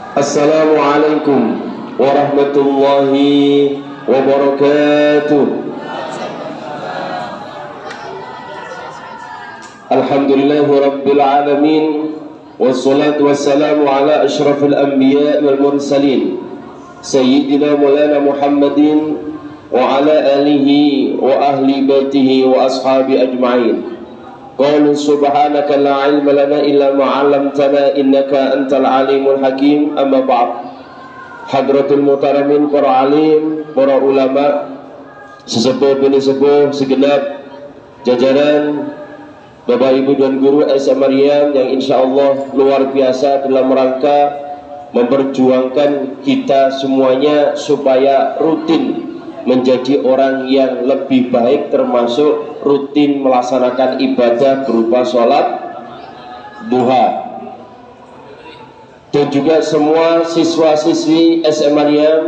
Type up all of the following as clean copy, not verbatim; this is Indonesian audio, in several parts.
Assalamualaikum warahmatullahi wabarakatuh. Alhamdulillahi rabbil alamin, wassalatu wassalamu ala ashrafil anbiya wal mursalin sayyidina maulana Muhammadin wa ala alihi wa ahli baitihi wa ashabi ajma'in. Qalu subhanaka la ilma lana illa ma 'allamtana innaka antal alimul hakim. Amma ba'd. Hadratul muhtaramin, para alim, para ulama, sesepuh bini sepuh, segenap jajaran Bapak Ibu dan guru SMA Maryam yang insya Allah luar biasa dalam rangka memperjuangkan kita semuanya supaya rutin menjadi orang yang lebih baik, termasuk rutin melaksanakan ibadah berupa sholat duha. Dan juga semua siswa-siswi SMA Maryam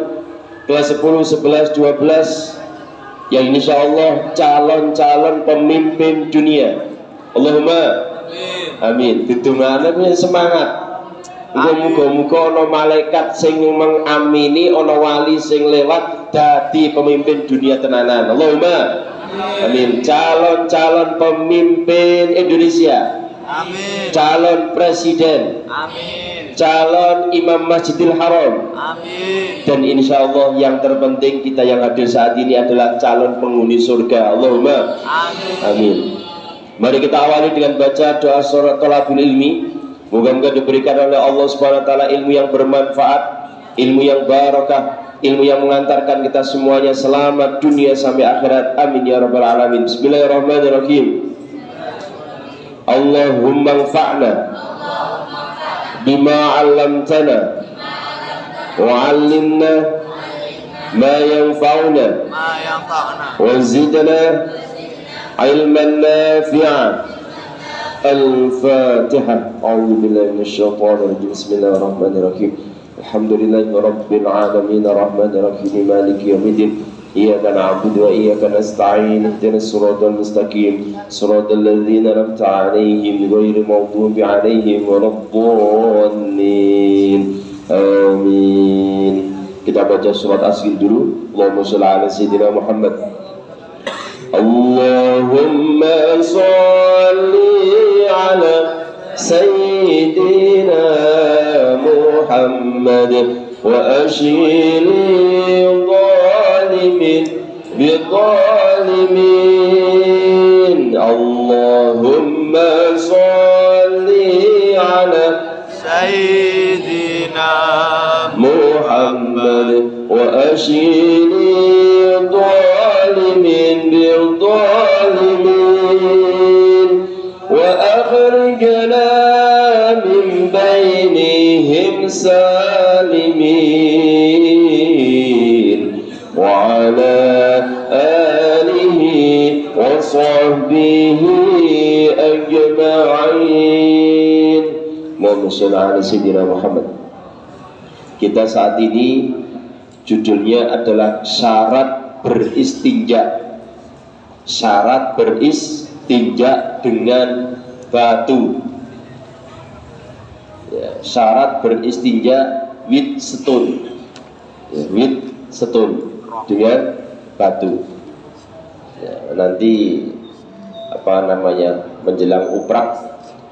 kelas 10, 11, 12 yang insya Allah calon-calon pemimpin dunia. Allahumma amin. Ditungane semangat. Muga-muga ana malaikat sing mengamini, ana wali sing lewat dadi pemimpin dunia tenanan. Allahumma amin. Calon-calon pemimpin Indonesia. Amin. Calon presiden. Amin. Calon imam Masjidil Haram. Amin. Dan insya Allah yang terpenting kita yang hadir saat ini adalah calon penghuni surga. Allahumma amin. Amin. Mari kita awali dengan baca doa surat Thalabul Ilmi. Moga-moga diberikan oleh Allah Subhanahu wa taala ilmu yang bermanfaat, ilmu yang barakah, ilmu yang mengantarkan kita semuanya selamat dunia sampai akhirat. Amin ya rabbal alamin. Bismillahirrahmanirrahim. Allahumma anfa'na bima 'allamtana wa 'allimna ma yanfa'una wa zidna ilman nafi'an. Al-Fatihah. A'udzubillahi minasyaitonir rajim. Bismillahirrahmanirrahim. Alhamdulillahi rabbil alamin arrahmanir rahim maliki yaumiddin. Iyyaka na'budu wa iyyaka nasta'in. Ihdinas siratal mustaqim. Siratal ladzina an'amta 'alaihim ghairil maghdubi 'alaihim waladdallin. Amin. Kita baca surat Yasin dulu. Allahumma shalli ala sayyidina Muhammad. Allahumma shalli ala sayyidina Muhammad wa ashili zalimin bizalimin. Allahumma shalli ala sayyidina Muhammad wa ashili zalimin bizalimin wa akhrijna min bainihim salimin wa ala alihi wa sahbihi ajma'in. Allahumma shalli ala sayyidina Muhammad. Kita saat ini judulnya adalah syarat beristinja. Syarat beristinja dengan batu ya, syarat beristinja with stone ya, with stone dengan batu ya, nanti menjelang uprak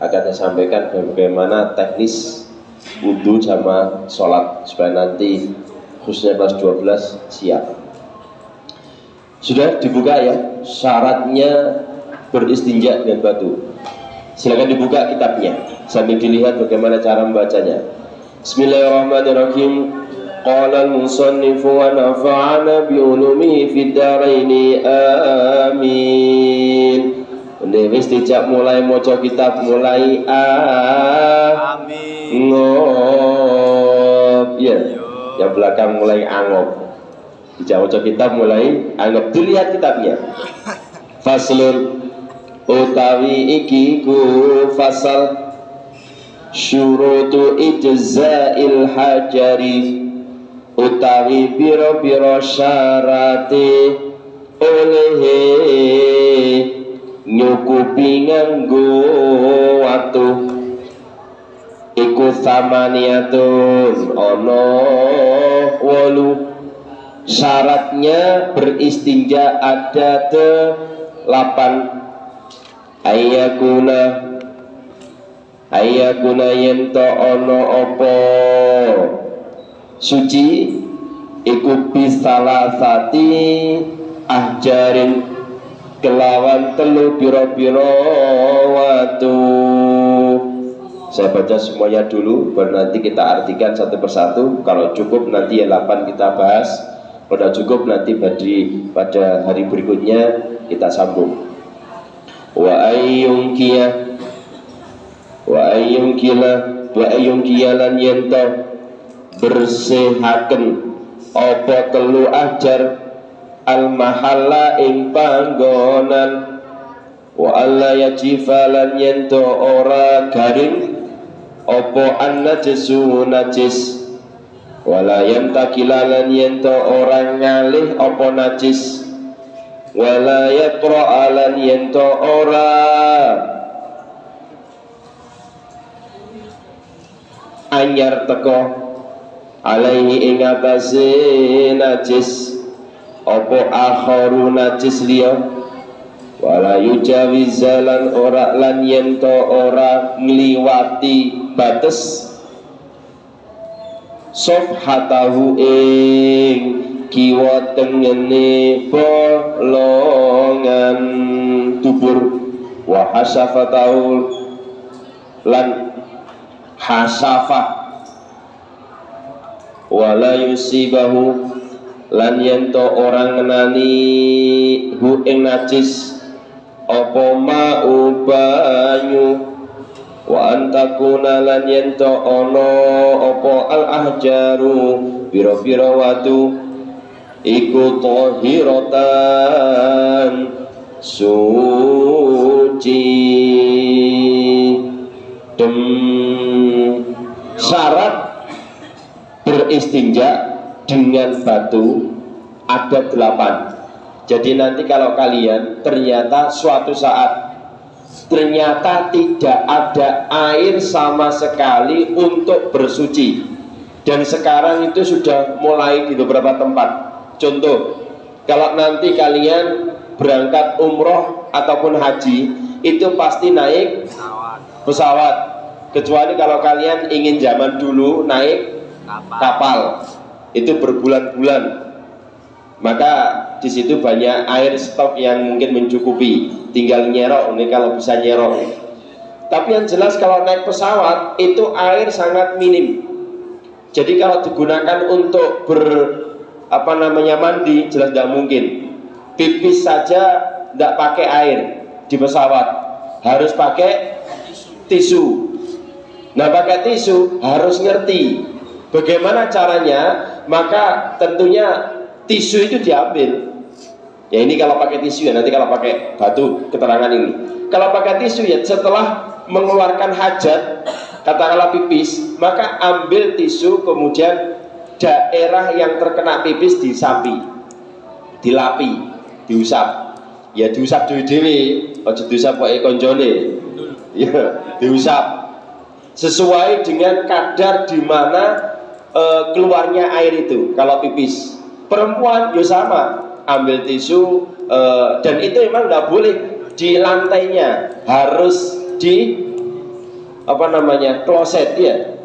akan saya sampaikan bagaimana teknis wudhu sama sholat supaya nanti khususnya kelas 12 siap. Sudah dibuka ya syaratnya beristinja dengan batu. Silakan dibuka kitabnya sambil dilihat bagaimana cara membacanya. Bismillahirrahmanirrahim. Qala al-musannifu wa nafa'ana bi ulumihi fid dharaini amin. Wis dijak mulai maca kitab mulai amin. Ngop ya. Yang belakang mulai angop. Dijak kitab mulai anggap. Dilihat kitabnya. Faslun utawi iki ku fasal syurutu ijza'il hajari utawi biro-biro syarate olehe nyukupi nganggo watu iku samaniyatun ono wolu. Syaratnya beristinja ada 8. Ayakuna yento ono opo suci iku bisalasati ahjarin kelawan telu biro-biro watu. Saya baca semuanya dulu, baru nanti kita artikan satu persatu. Kalau cukup nanti yang 8 kita bahas. Kalau cukup nanti pada hari berikutnya kita sambung. Wa ayyungkila lan yenta bersihaken apa telu ahjar al mahalla ing panggonan. Wa alla yajifalan yento ora garing opo an najisu najis. Wala yantakilalan yento orang ngalih opo najis. Wala yatra'alan yento ora anyar teko alaihi ing atase najis opo akharu najis liya. Wala yujawizalan ora lan yento ora ngliwati bates sofhatahu ing kiwa tengene bolongan dubur. Wa hasafatahu lan hasafah. Wala yusibahu lan yento orang ngenani hu ing najis apa ma'u banyu. Wa antakuna lan yento ono apa al ahjaru biro-biro watu iku tahiratan suci. Syarat beristinja dengan batu ada 8. Jadi nanti kalau kalian ternyata suatu saat ternyata tidak ada air sama sekali untuk bersuci, dan sekarang itu sudah mulai di beberapa tempat. Contoh, kalau nanti kalian berangkat umroh ataupun haji, itu pasti naik pesawat. Kecuali kalau kalian ingin zaman dulu naik kapal, itu berbulan-bulan. Maka di situ banyak air stok yang mungkin mencukupi, tinggal nyerok nih kalau bisa nyerok. Tapi yang jelas kalau naik pesawat itu air sangat minim. Jadi kalau digunakan untuk mandi jelas tidak mungkin. Pipis saja tidak pakai air di pesawat, harus pakai tisu. Nah, pakai tisu harus ngerti bagaimana caranya. Maka tentunya tisu itu diambil. Ya ini kalau pakai tisu ya, nanti kalau pakai batu keterangan ini. Kalau pakai tisu ya setelah mengeluarkan hajat, katakanlah pipis, maka ambil tisu, kemudian daerah yang terkena pipis disapi, dilapi, diusap. Ya diusap dewe-dewe, aja diusap kok konjone. Ya, diusap sesuai dengan kadar di mana keluarnya air itu. Kalau pipis perempuan ya sama, ambil tisu dan itu memang tidak boleh di lantainya, harus di kloset ya.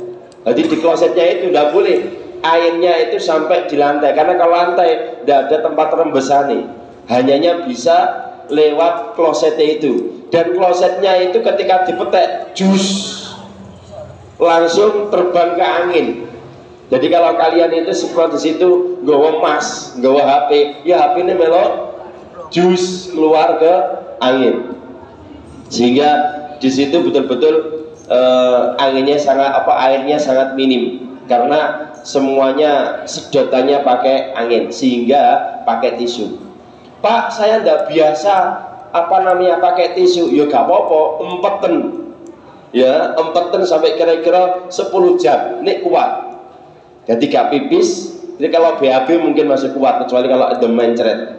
Jadi di klosetnya itu tidak boleh airnya itu sampai di lantai, karena kalau lantai tidak ada tempat rembesannya, hanyanya bisa lewat klosetnya itu. Dan klosetnya itu ketika dipetek jus langsung terbang ke angin. Jadi kalau kalian itu seperti di situ nggawa emas, nggawa HP, ya HP ini melok jus keluar ke angin. Sehingga di situ betul-betul anginnya airnya sangat minim, karena semuanya sedotannya pakai angin, sehingga pakai tisu. Pak, saya tidak biasa pakai tisu. Ya gak apa-apa, empetin. Ya, empetin sampai kira-kira 10 jam. Ini kuat. Jadi gak pipis. Jadi kalau BAB mungkin masih kuat, kecuali kalau ada mencret,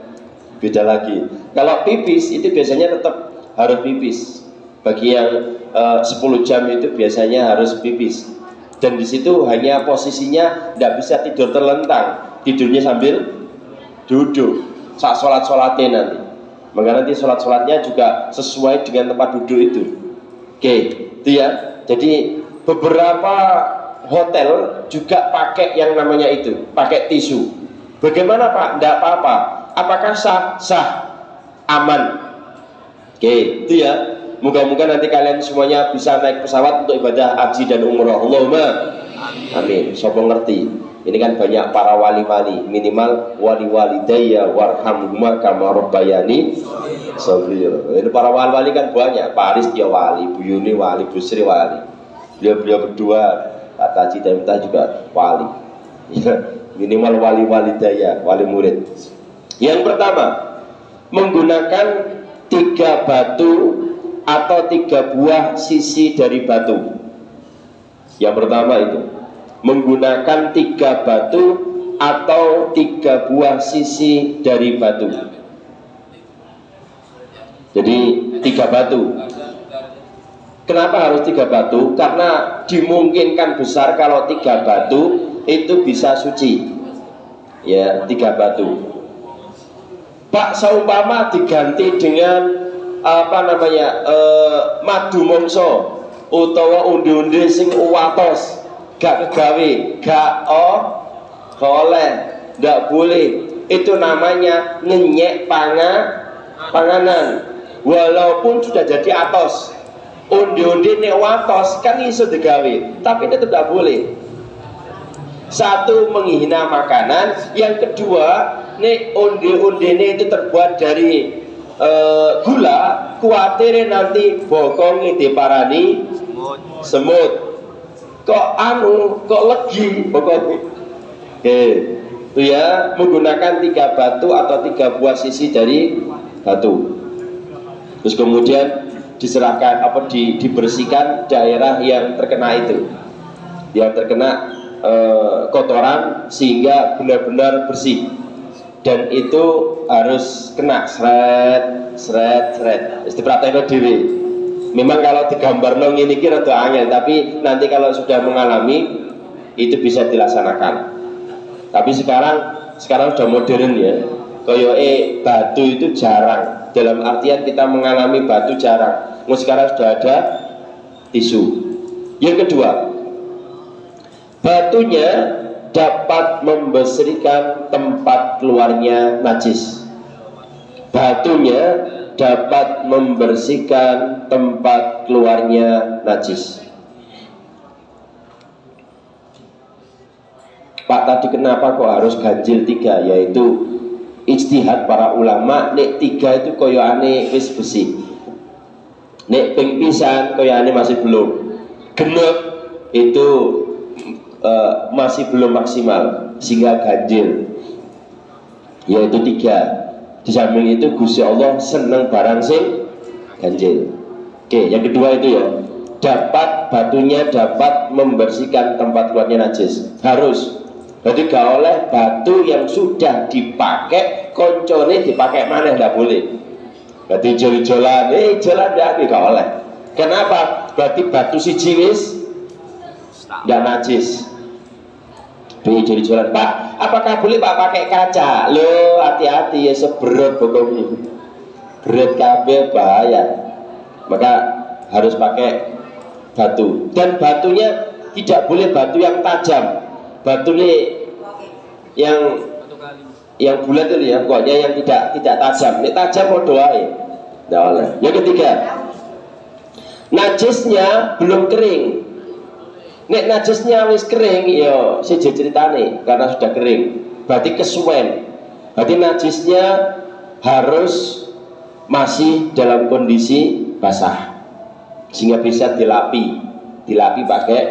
beda lagi. Kalau pipis itu biasanya tetap harus pipis. Bagi yang 10 jam itu biasanya harus pipis. Dan di situ hanya posisinya tidak bisa tidur terlentang, tidurnya sambil duduk saat sholat-sholatnya nanti. Maka nanti sholat-sholatnya juga sesuai dengan tempat duduk itu. Oke, itu ya. Jadi beberapa hotel juga pakai yang namanya itu, pakai tisu. Bagaimana Pak? Tidak apa-apa. Apakah sah? Sah. Aman. Oke, itu ya. Moga-moga nanti kalian semuanya bisa naik pesawat untuk ibadah haji dan umroh. Allahumma amin. Sopo ngerti. Ini kan banyak para wali-wali, minimal wali-walidayya warhamhuma kama rabbayani shaghira. Ini para wali-wali kan banyak. Pak Aris dia wali, Bu Yuni wali, Bu Sri wali. Beliau berdua, Pak Taji dan kita juga wali. Minimal wali-walidayya, wali murid. Yang pertama, menggunakan 3 batu atau 3 buah sisi dari batu. Yang pertama itu menggunakan 3 batu atau 3 buah sisi dari batu. Jadi 3 batu. Kenapa harus 3 batu? Karena dimungkinkan besar kalau 3 batu itu bisa suci. Ya, 3 batu. Pak, seumpama diganti dengan madu mongso utawa undi-undi sing uwatos, gak kegawe, gak oleh, gak boleh. Itu namanya ngenyek panganan. Walaupun sudah jadi atos, undi-undi nek watos kan iso digawe, tapi itu tidak boleh. Satu, menghina makanan. Yang kedua, nek undi-undine itu terbuat dari gula, kuatir nanti bokongnya diparani semut. Kok legi bokongnya. Oke, itu ya, menggunakan 3 batu atau 3 buah sisi dari batu. Terus kemudian diserahkan dibersihkan daerah yang terkena itu, yang terkena kotoran sehingga benar-benar bersih. Dan itu harus kena seret. Istipratnya diri. Memang kalau digambar nong ini kira tuh angel, tapi nanti kalau sudah mengalami itu bisa dilaksanakan. Tapi sekarang sudah modern ya. Koyoke batu itu jarang. Dalam artian kita mengalami batu jarang. Sekarang sudah ada tisu. Yang kedua, batunya dapat membersihkan tempat keluarnya najis. Batunya dapat membersihkan tempat keluarnya najis. Pak, tadi kenapa kok harus ganjil 3? Yaitu ijtihad para ulama. Nek 3 itu koyoane wis besi, nek ping pisan koyoane masih belum. Genep itu masih belum maksimal sehingga ganjil, yaitu 3. Di samping itu Gusti Allah seneng barang sing ganjil. Oke, yang kedua itu ya, batunya dapat membersihkan tempat keluarnya najis. Harus. Jadi gak oleh batu yang sudah dipakai koncone dipakai mana, nggak boleh. Berarti jol-jolan gak oleh. Kenapa? Berarti batu siji wis nggak najis. Jadi jualan, Pak, apakah boleh Pak pakai kaca? Lo hati-hati ya, seberat bokongnya, berat kabeh bahaya. Maka harus pakai batu. Dan batunya tidak boleh batu yang tajam. Batu ini yang bulat itu ya, pokoknya yang tidak tajam. Ini tajam mau doain. Nggak oleh. Yang ketiga, najisnya belum kering. Nek najisnya wis kering, yo siji ceritane karena sudah kering, berarti kesuwen. Berarti najisnya harus masih dalam kondisi basah sehingga bisa dilapi pakai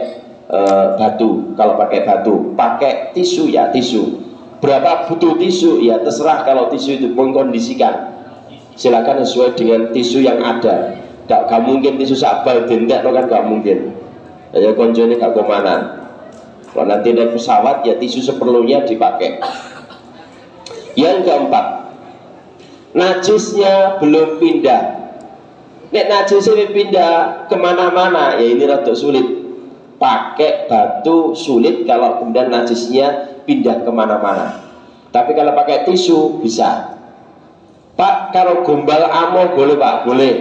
batu. Kalau pakai batu, pakai tisu ya tisu. Berapa butuh tisu ya terserah. Kalau tisu itu mengkondisikan, silakan sesuai dengan tisu yang ada. Gak mungkin tisu sabal dendak, kan gak mungkin. Ya konjone gak komanan. Kalau nanti naik pesawat ya tisu seperlunya dipakai. Yang keempat, najisnya belum pindah. Nek najisnya pindah kemana-mana, ya ini rada sulit. pakai batu sulit kalau kemudian najisnya pindah kemana-mana. Tapi kalau pakai tisu bisa. Pak, kalau gombal amo boleh Pak? Boleh.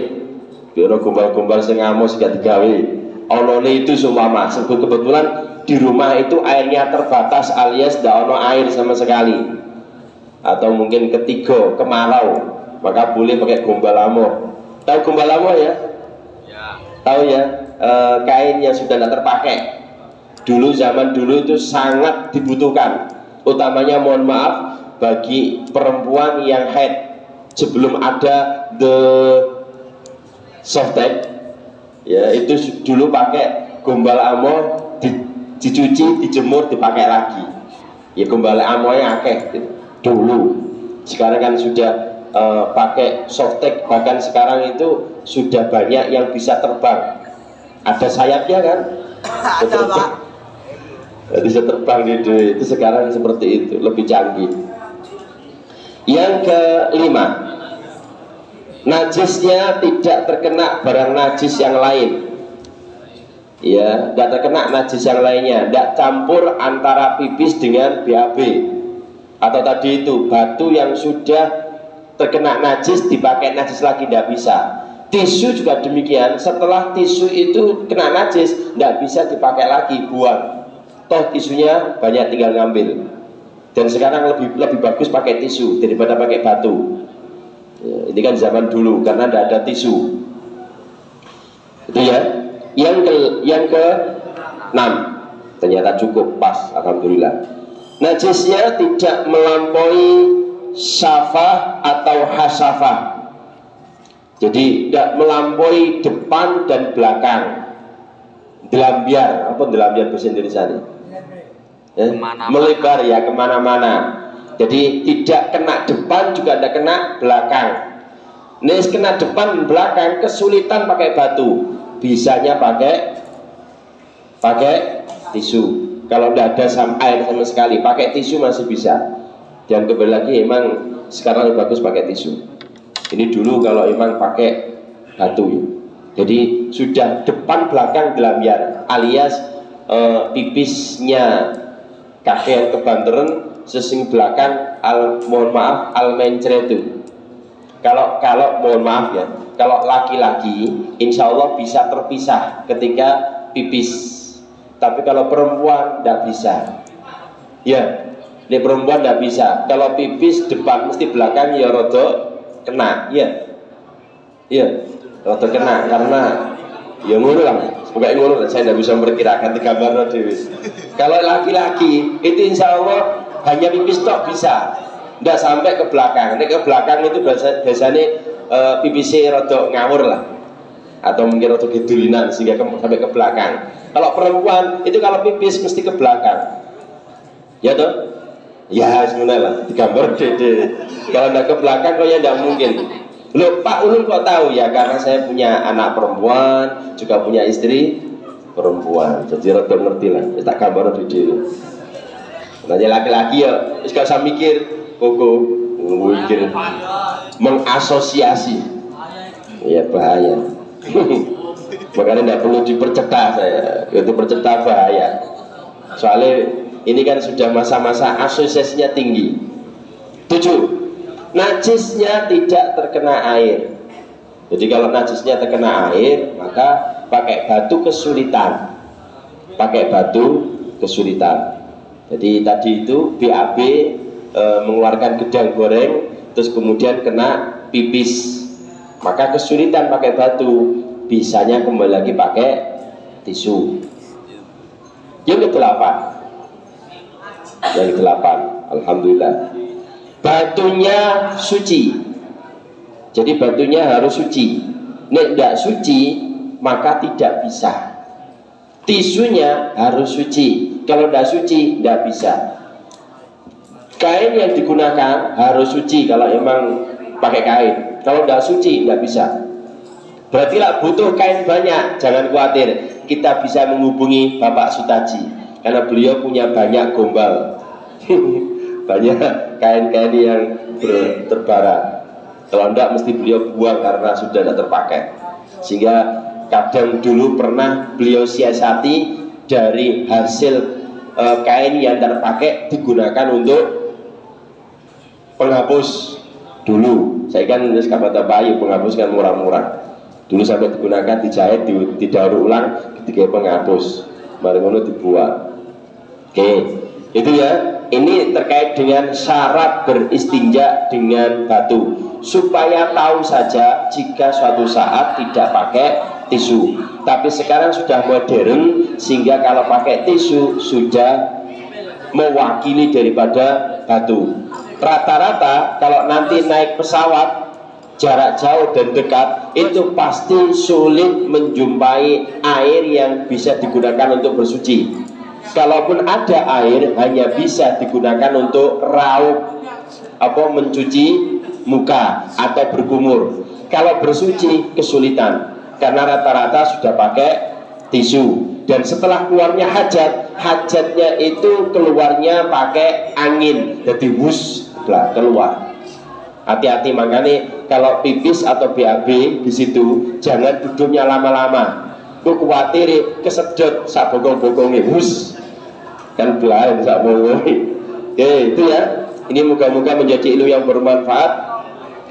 Biar gombal-gombal sing amo sing digawe. Onone itu seumpama sebut kebetulan di rumah itu airnya terbatas alias tidak ono air sama sekali. Atau mungkin ketiga kemarau, maka boleh pakai gombal amo. Tahu gombal amo ya? Ya. Tahu ya? Kain yang sudah tidak terpakai. Dulu zaman dulu itu sangat dibutuhkan, utamanya mohon maaf bagi perempuan yang haid sebelum ada the softtek ya, itu dulu pakai gombal amo, dicuci, dijemur, dipakai lagi ya. Gombal amo yang akeh gitu. Dulu. Sekarang kan sudah pakai softtek, bahkan sekarang itu sudah banyak yang bisa terbang, ada sayapnya kan. Ada Pak. Bisa terbang itu sekarang seperti itu, lebih canggih. Yang kelima, najisnya tidak terkena barang najis yang lain. Ya, tidak terkena najis yang lainnya, tidak campur antara pipis dengan BAB. Atau tadi itu batu yang sudah terkena najis dipakai najis lagi, tidak bisa. Tisu juga demikian, setelah tisu itu kena najis tidak bisa dipakai lagi, buang. Toh tisunya banyak, tinggal ngambil. Dan sekarang lebih bagus pakai tisu daripada pakai batu ya, ini kan zaman dulu karena tidak ada tisu itu ya. Yang ke 6 ternyata cukup pas, alhamdulillah. Najisnya tidak melampaui syafah atau hasafah, jadi tidak melampaui depan dan belakang. Delambiar, apa delambiar bahasa Indonesia ini? Melebar ya kemana-mana. Jadi tidak kena depan juga tidak kena belakang. Nih kena depan belakang kesulitan pakai batu, bisanya pakai tisu. Kalau tidak ada air sama sekali, pakai tisu masih bisa. Dan kembali lagi emang sekarang lebih bagus pakai tisu. Ini dulu kalau emang pakai batu ya. Jadi sudah depan belakang delambiar alias pipisnya kakek kebanteran sesing belakang mohon maaf mencretu. Kalau mohon maaf ya, kalau laki-laki insya Allah bisa terpisah ketika pipis, tapi kalau perempuan tidak bisa ya. Ini perempuan tidak bisa, kalau pipis depan mesti belakang ya rodo kena ya rodo kena, karena ya ngono lah. Pokoknya ngono, saya tidak bisa memperkirakan gambar dewi. Kalau laki-laki itu insya Allah hanya pipis tok bisa, tidak sampai ke belakang. Ini ke belakang itu biasanya pipisnya rodok ngawur lah, atau mungkin rodok gedulinan sehingga sampai ke belakang. Kalau perempuan itu kalau pipis mesti ke belakang, ya toh? Ya sebenarnya lah, digambar dede. Kalau tidak ke belakang kok ya tidak mungkin. Loh Pak Ulun kok tahu ya? Karena saya punya anak perempuan, juga punya istri perempuan, jadi rada ngerti lah. Tak gambar dulu. Nanti laki-laki ya, gak usah mikir, koko mikir mengasosiasi, ya bahaya. Makanya tidak perlu dipercepat saya, itu percepat bahaya. Soalnya ini kan sudah masa-masa asosiasinya tinggi. 7. Najisnya tidak terkena air. Jadi kalau najisnya terkena air, maka pakai batu kesulitan. Jadi tadi itu BAB mengeluarkan gedang goreng, terus kemudian kena pipis, maka kesulitan pakai batu, bisanya kembali lagi pakai tisu. Yang ke-8, alhamdulillah, batunya suci. Jadi batunya harus suci. Nek tidak suci maka tidak bisa. Tisunya harus suci. Kalau tidak suci tidak bisa. Kain yang digunakan harus suci kalau emang pakai kain. Kalau tidak suci tidak bisa. Berarti lah butuh kain banyak. Jangan khawatir, kita bisa menghubungi Bapak Sutaji karena beliau punya banyak gombal. Banyak kain-kain yang terbarat. Kalau enggak mesti beliau buang karena sudah tidak terpakai. Sehingga kadang dulu pernah beliau siasati dari hasil kain yang terpakai digunakan untuk penghapus dulu. Saya kan nulis kata bayi, penghapus kan murah-murah. Dulu sampai digunakan, dijahit, didaur ulang, ketika penghapus. Mari ngono dibuat. Oke, itu ya. Ini terkait dengan syarat beristinja dengan batu, supaya tahu saja jika suatu saat tidak pakai tisu. Tapi sekarang sudah modern, sehingga kalau pakai tisu sudah mewakili daripada batu. Rata-rata kalau nanti naik pesawat jarak jauh dan dekat, itu pasti sulit menjumpai air yang bisa digunakan untuk bersuci. Kalaupun ada air, hanya bisa digunakan untuk raup, mencuci muka atau berkumur. Kalau bersuci kesulitan, karena rata-rata sudah pakai tisu. Dan setelah keluarnya hajat, hajatnya itu keluarnya pakai angin, jadi wus keluar. Hati-hati, makanya kalau pipis atau BAB di situ jangan duduknya lama-lama. Ku khawatir kesedot sak bokong-bokongnya wus kan belain sak bokong. Oke, itu ya. Ini moga-moga menjadi ilmu yang bermanfaat,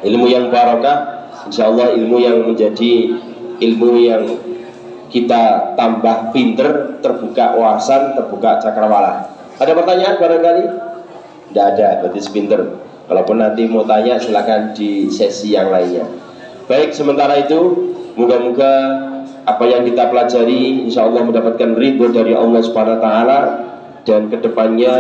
ilmu yang barokah. Insyaallah ilmu yang menjadi ilmu yang kita tambah pinter, terbuka wawasan, terbuka cakrawala. Ada pertanyaan barangkali? Tidak ada, berarti sepinter. Kalaupun nanti mau tanya silakan di sesi yang lainnya. Baik, sementara itu moga-moga apa yang kita pelajari insya Allah mendapatkan ridho dari Allah Subhanahu Wa Taala, dan kedepannya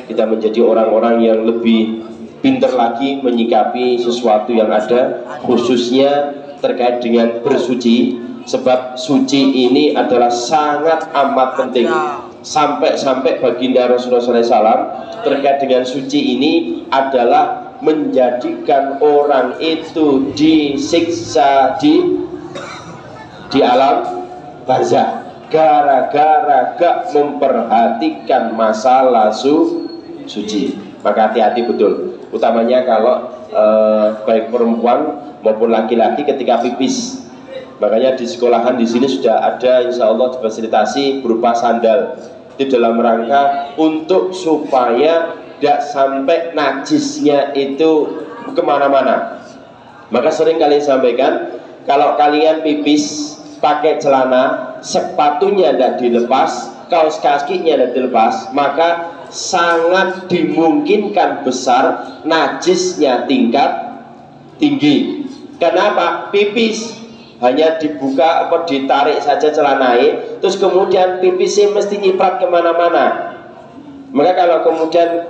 kita menjadi orang-orang yang lebih pintar lagi menyikapi sesuatu yang ada, khususnya terkait dengan bersuci. Sebab suci ini adalah sangat amat penting. Sampai baginda Rasulullah SAW terkait dengan suci ini adalah menjadikan orang itu disiksa di alam barzah gara-gara gak memperhatikan masalah suci. Maka hati-hati betul, utamanya kalau baik perempuan maupun laki-laki ketika pipis. Makanya di sekolahan di sini sudah ada insya Allah difasilitasi berupa sandal. Itu dalam rangka untuk supaya tidak sampai najisnya itu kemana-mana. Maka sering kalian sampaikan, kalau kalian pipis pakai celana, sepatunya tidak dilepas, kaos kakinya tidak dilepas, maka sangat dimungkinkan besar najisnya tingkat tinggi. Kenapa? Pipis hanya dibuka atau ditarik saja celananya, terus kemudian pipisnya mesti nyiprat kemana-mana. Maka kalau kemudian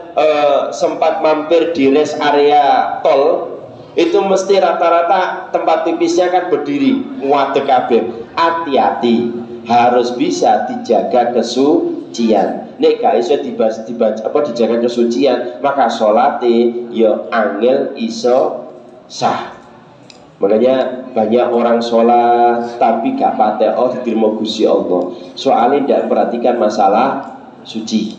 sempat mampir di rest area tol, itu mesti rata-rata tempat pipisnya kan berdiri muat kabeh. Hati-hati, harus bisa dijaga kesucian. Nek gak iso dijaga kesucian, maka sholate yo angel iso sah. Makanya banyak orang sholat tapi gak patek diterima Gusti Allah, soalnya tidak perhatikan masalah suci.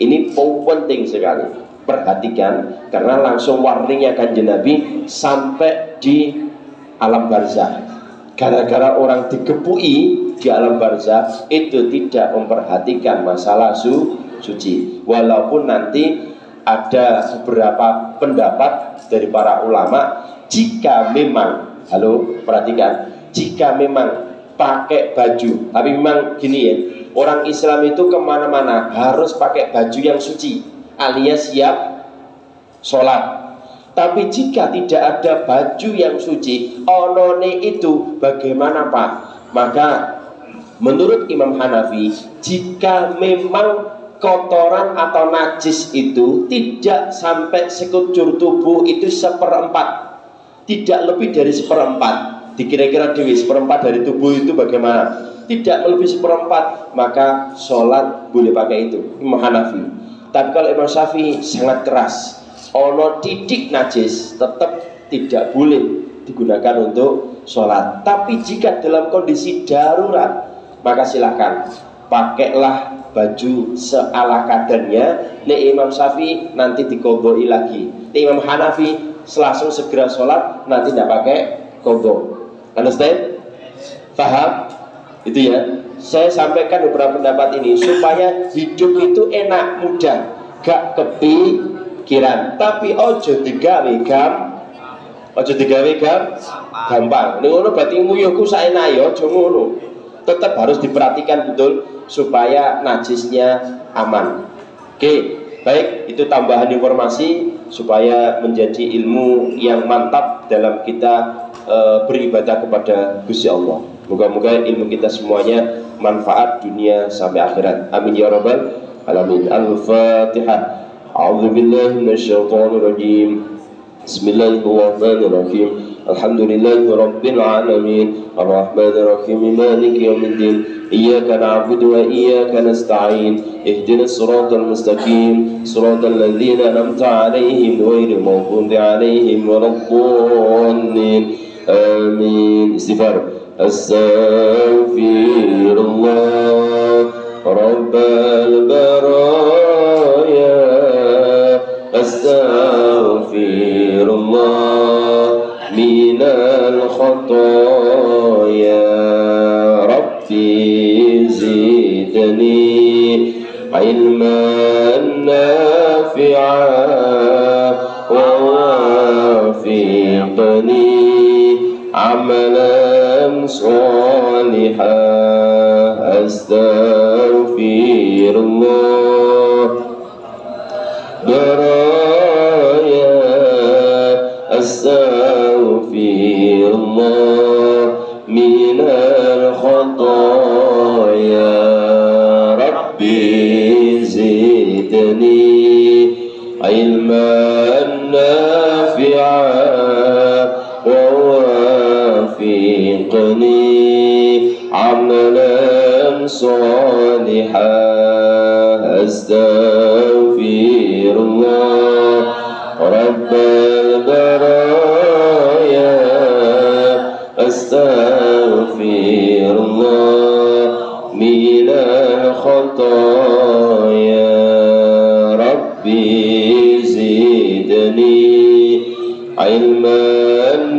Ini penting sekali, perhatikan, karena langsung warningnya Kanjeng Nabi sampai di alam barzah. Gara-gara orang digebui di alam barzah itu tidak memperhatikan masalah suci. Walaupun nanti ada beberapa pendapat dari para ulama, jika memang, perhatikan, jika memang pakai baju, tapi memang gini ya, orang Islam itu kemana-mana harus pakai baju yang suci, alias siap sholat. Tapi jika tidak ada baju yang suci, onone itu bagaimana Pak? Maka menurut Imam Hanafi, jika memang kotoran atau najis itu tidak sampai sekujur tubuh itu 1/4, tidak lebih dari 1/4, dikira-kira dewi 1/4 dari tubuh itu bagaimana? Tidak lebih 1/4, maka sholat boleh pakai itu, Imam Hanafi. Tapi kalau Imam Syafi'i sangat keras, ono titik najis tetap tidak boleh digunakan untuk sholat. Tapi jika dalam kondisi darurat, maka silakan pakailah baju seala kadarnya. Imam Syafi'i nanti dikodoi lagi. Imam Hanafi langsung segera sholat, nanti tidak pakai kodok. Understand? Paham? Itu ya. saya sampaikan beberapa pendapat ini supaya hidup itu enak, mudah, gak kepikiran. Tapi ojo digawe gampang. Ning ngono berarti nguyuhku saenake ya, aja ngono. Tetap harus diperhatikan betul supaya najisnya aman. Oke, baik, itu tambahan informasi supaya menjadi ilmu yang mantap dalam kita beribadah kepada Gusti Allah. Moga-moga ilmu kita semuanya manfaat dunia sampai akhirat. Amin ya rabbal alamin. Al-Fatihah. A'udzu billahi minasyaitonir rajim. Bismillahirrahmanirrahim. Alhamdulillahi rabbil alamin. Arrahmanir rahim. Maliki yaumiddin. Iyyaka na'budu wa iyyaka nasta'in. Ihdinas siratal mustaqim. Siratal ladzina an'amta 'alaihim ghairil maghdubi 'alaihim waladdallin. Amin. Istighfar. Astaghfirullah Rabbal baraya. Astaghfirullah minal khataya. Rabbi zidni ilman nafi'an wa wafiqni amalan salihah. Astaghfirullah baraya. Astaghfirullah minal khataya. Rabbi zidni ilman nafi'an ووافقني عملا صالحا. أستغفر الله رب البرايا. أستغفر الله من الخطايا. ربي زدني علما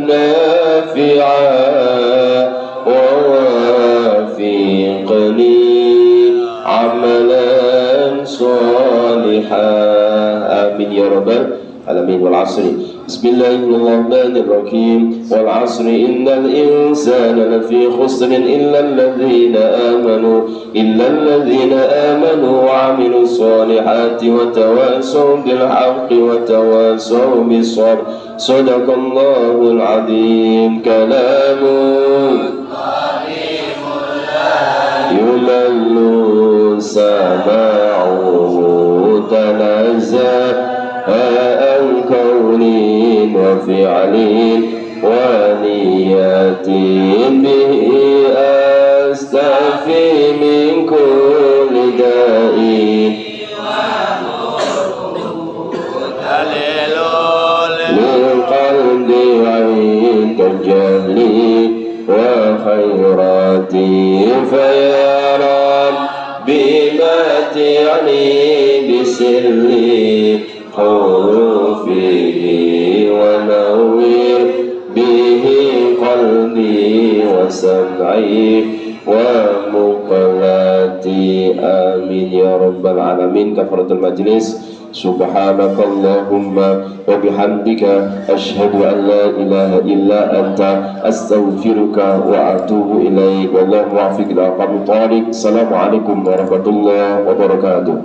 نافعا ووافقني عملا صالحا. آمين يا رب العالمين. والعصر. بسم الله الرحمن الرحيم. والعصر إن الإنسان لفي خسر إلا الذين آمنوا وعملوا الصالحات وتواصوا بالحق وتواصوا بالصبر. صدق الله العظيم. كلام يمل سماعه تنزه عن كون وفعل ونيات به أستفي من كل داء للقلب عند الجهل وخيراتي فيرى بما تعني بسري حروفه ونوّر به قلبي وسمعي ومقلاتي. آمين يا رب العالمين. كفرة المجلس. سبحانك اللهم وبحمدك أشهد أن لا إله إلا أنت أستغفرك وأتوب إليك. والله موفق إلى أقوم الطريق. السلام عليكم ورحمة الله وبركاته.